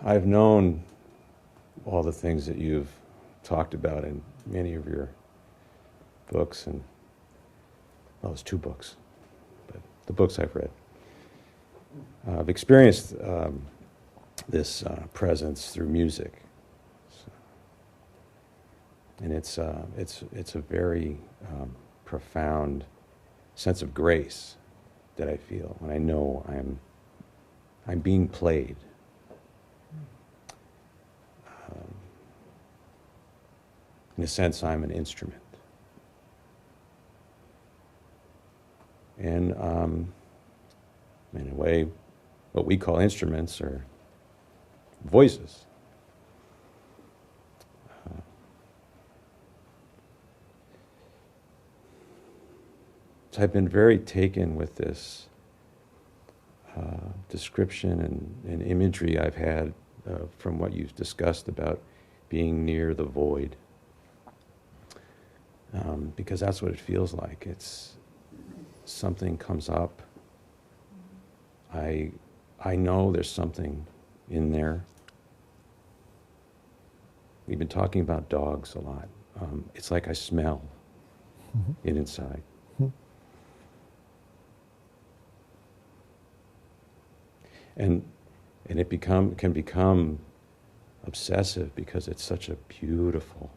I've known all the things that you've talked about in many of your books, and well, it's 2 books, but the books I've read. I've experienced this presence through music, and it's a very profound sense of grace that I feel when I know I'm being played. In a sense, I'm an instrument. And in a way, what we call instruments are voices. So I've been very taken with this description and imagery I've had from what you've discussed about being near the void. Because that's what it feels like. It's something comes up. I know there's something in there. We've been talking about dogs a lot. It's like I smell it inside. And it can become obsessive because it's such a beautiful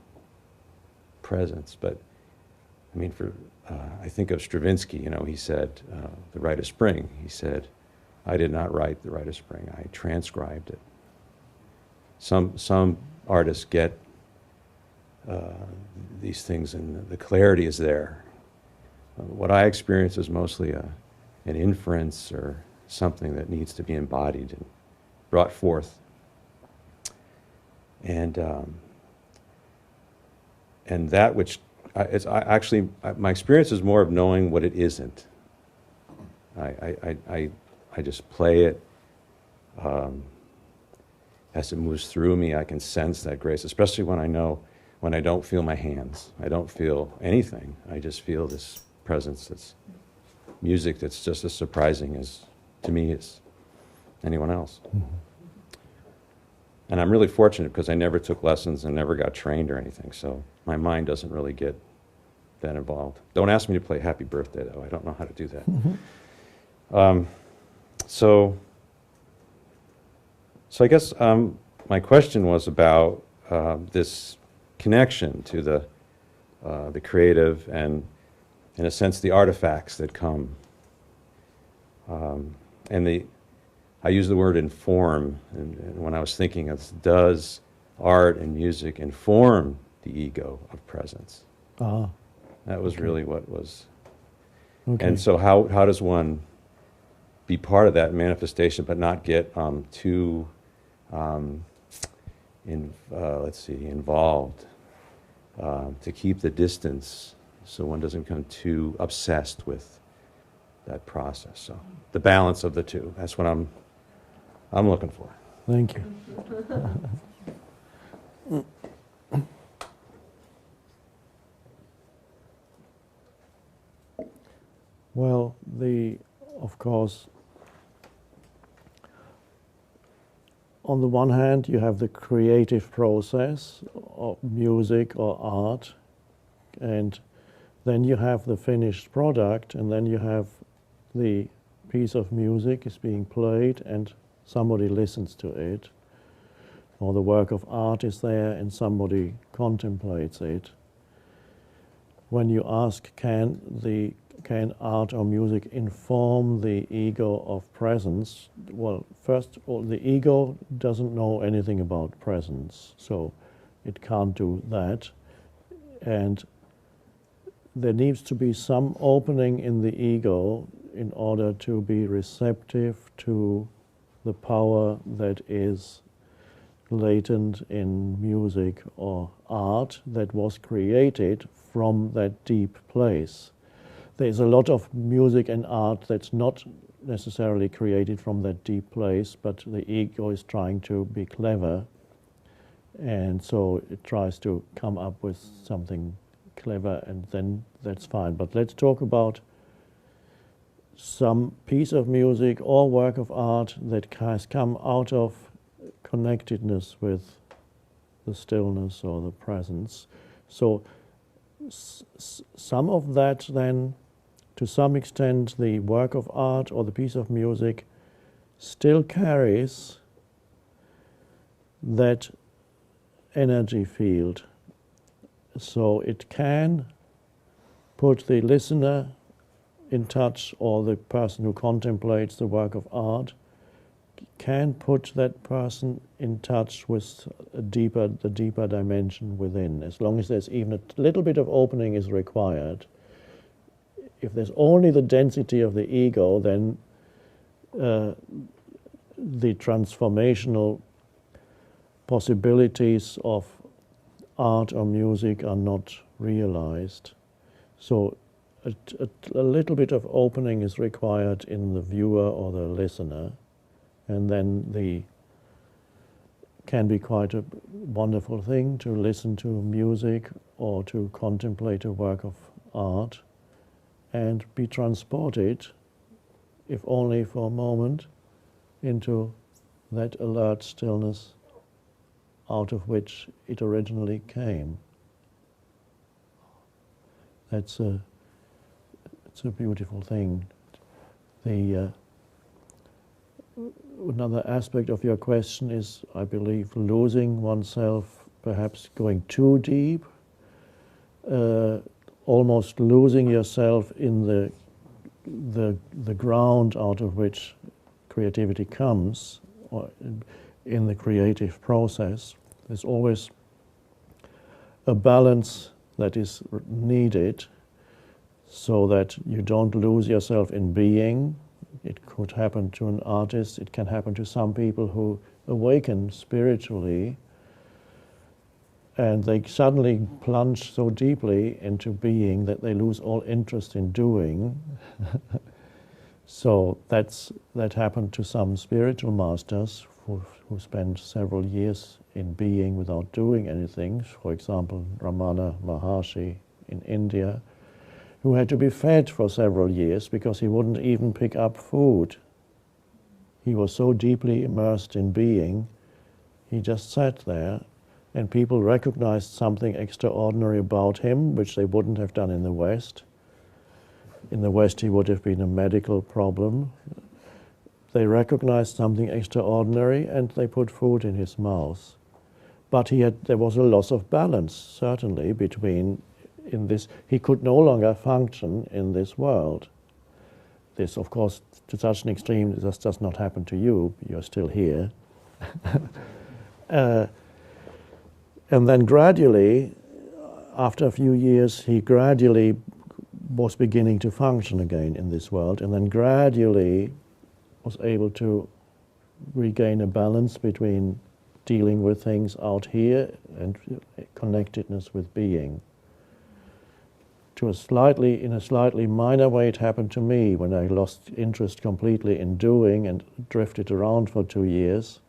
presence. But I mean, I think of Stravinsky. He said, "The Rite of Spring." He said, "I did not write the Rite of Spring. I transcribed it." Some artists get these things, and the clarity is there. What I experience is mostly an inference or something that needs to be embodied and brought forth. And that which my experience is more of knowing what it isn't. I just play it. As it moves through me, I can sense that grace, especially when I don't feel my hands. I don't feel anything. I just feel this presence that's music that's just as surprising to me as anyone else. And I'm really fortunate because I never took lessons and never got trained or anything, so my mind doesn't really get that involved. Don't ask me to play Happy Birthday, though. I don't know how to do that. So I guess my question was about this connection to the creative and, in a sense, the artifacts that come. I use the word inform, and when I was thinking of, does art and music inform the ego of presence? That was really what was. Okay. And so how does one be part of that manifestation but not get too, involved, to keep the distance so one doesn't become too obsessed with that process? So the balance of the two, that's what I'm looking for. Thank you. Well, of course, on the one hand, you have the creative process of music or art, and then you have the finished product, and then you have the piece of music is being played and somebody listens to it, or the work of art is there and somebody contemplates it. When you ask, can art or music inform the ego of presence? Well, first of all, the ego doesn't know anything about presence, so it can't do that. And there needs to be some opening in the ego in order to be receptive to the power that is latent in music or art that was created from that deep place. There's a lot of music and art that's not necessarily created from that deep place, but the ego is trying to be clever, and so it tries to come up with something clever, and then that's fine. But let's talk about some piece of music or work of art that has come out of connectedness with the stillness or the presence. So some of that then, to some extent, the work of art or the piece of music still carries that energy field. So it can put the listener in touch, or the person who contemplates the work of art can put that person in touch with the deeper dimension within, as long as there's even a little bit of opening is required. If there's only the density of the ego, then the transformational possibilities of art or music are not realized. So a little bit of opening is required in the viewer or the listener, and then can be quite a wonderful thing to listen to music or to contemplate a work of art and be transported, if only for a moment, into that alert stillness out of which it originally came. It's a beautiful thing. Another aspect of your question is, I believe, losing oneself, perhaps going too deep, almost losing yourself in the ground out of which creativity comes, or in the creative process. There's always a balance that is needed so that you don't lose yourself in being. It could happen to an artist, it can happen to some people who awaken spiritually and they suddenly plunge so deeply into being that they lose all interest in doing. So that happened to some spiritual masters who spent several years in being without doing anything. For example, Ramana Maharshi in India, who had to be fed for several years because he wouldn't even pick up food. He was so deeply immersed in being, he just sat there, and people recognized something extraordinary about him, which they wouldn't have done in the West. In the West, he would have been a medical problem. They recognized something extraordinary, and they put food in his mouth. But there was a loss of balance, certainly, he could no longer function in this world. This, of course, to such an extreme, this does not happen to you. You're still here. And then gradually, after a few years, he gradually was beginning to function again in this world, and then gradually was able to regain a balance between dealing with things out here and connectedness with being. In a slightly minor way, it happened to me when I lost interest completely in doing and drifted around for 2 years.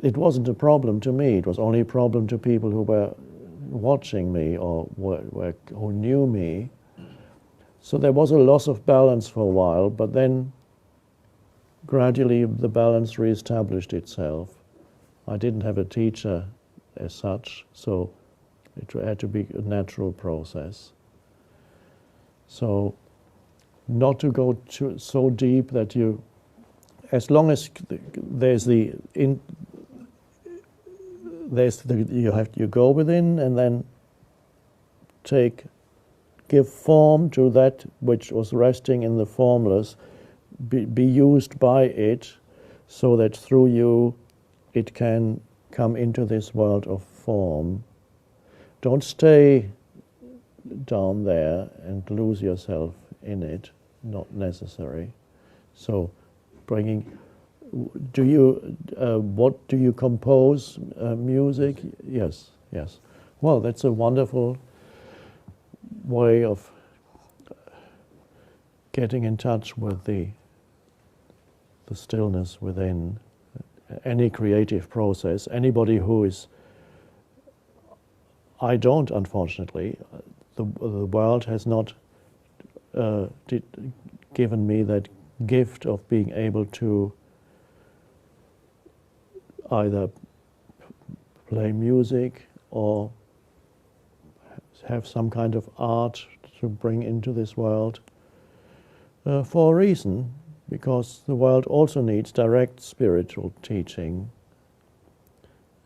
It wasn't a problem to me. It was only a problem to people who were watching me or who knew me. So there was a loss of balance for a while, but then gradually the balance reestablished itself. I didn't have a teacher as such, so it had to be a natural process. So not to go so deep that as long as you go within and then give form to that which was resting in the formless, be used by it, so that through you it can come into this world of form. Don't stay down there and lose yourself in it, not necessary. So what do you compose music? Yes. Well, that's a wonderful way of getting in touch with the stillness within. Any creative process, anybody who is, I don't, unfortunately, the world has not given me that gift of being able to either play music or have some kind of art to bring into this world for a reason, because the world also needs direct spiritual teaching.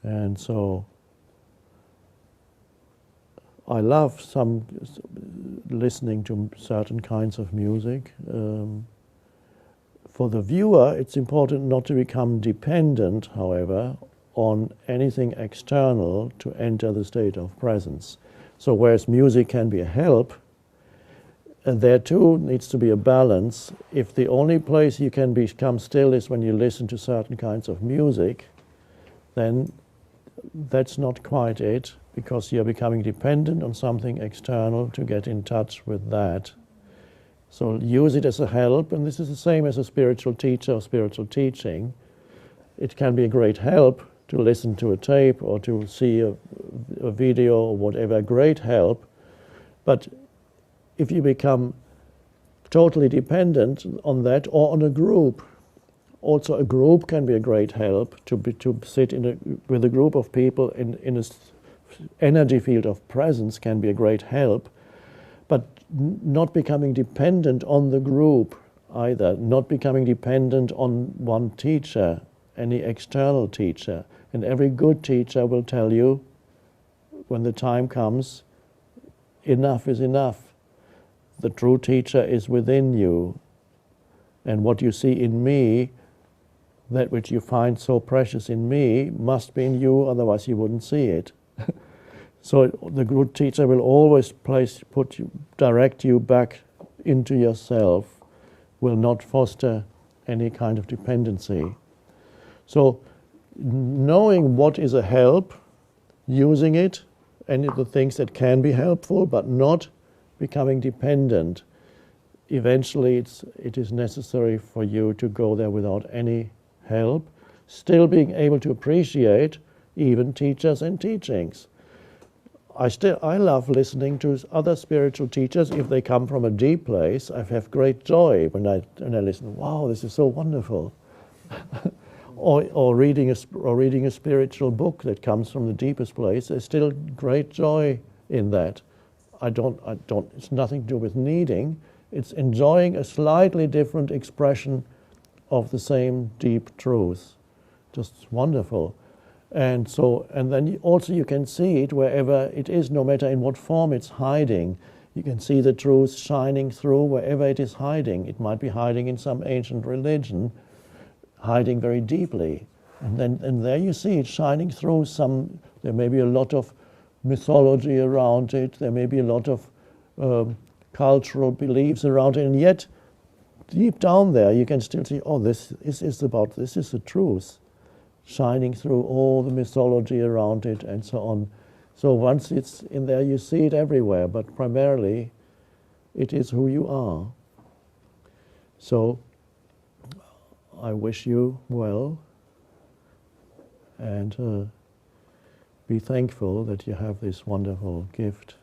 And so I love listening to certain kinds of music. For the viewer, it's important not to become dependent, however, on anything external to enter the state of presence. So whereas music can be a help, there too needs to be a balance. If the only place you can become still is when you listen to certain kinds of music, then that's not quite it, because you're becoming dependent on something external to get in touch with that. So use it as a help, and this is the same as a spiritual teacher or spiritual teaching. It can be a great help to listen to a tape or to see a video or whatever, great help. But if you become totally dependent on that or on a group, also a group can be a great help to sit with a group of people in an energy field of presence can be a great help. But not becoming dependent on the group either, not becoming dependent on one teacher, any external teacher. And every good teacher will tell you, when the time comes, enough is enough. The true teacher is within you. And what you see in me, that which you find so precious in me, must be in you, otherwise you wouldn't see it. So the good teacher will always direct you back into yourself, will not foster any kind of dependency. So knowing what is a help, using it, and the things that can be helpful, but not becoming dependent. Eventually it is necessary for you to go there without any help, still being able to appreciate even teachers and teachings. I love listening to other spiritual teachers. If they come from a deep place, I have great joy when I listen. Wow, this is so wonderful. or reading a spiritual book that comes from the deepest place. There's still great joy in that. It's nothing to do with needing. It's enjoying a slightly different expression of the same deep truth. Just wonderful. And then you can see it wherever it is, no matter in what form it's hiding. You can see the truth shining through wherever it is hiding. It might be hiding in some ancient religion, hiding very deeply. And there you see it shining through there may be a lot of mythology around it, there may be a lot of cultural beliefs around it, and yet deep down there you can still see, this is the truth, shining through all the mythology around it and so on. So once it's in there, you see it everywhere, but primarily it is who you are. So I wish you well, and be thankful that you have this wonderful gift.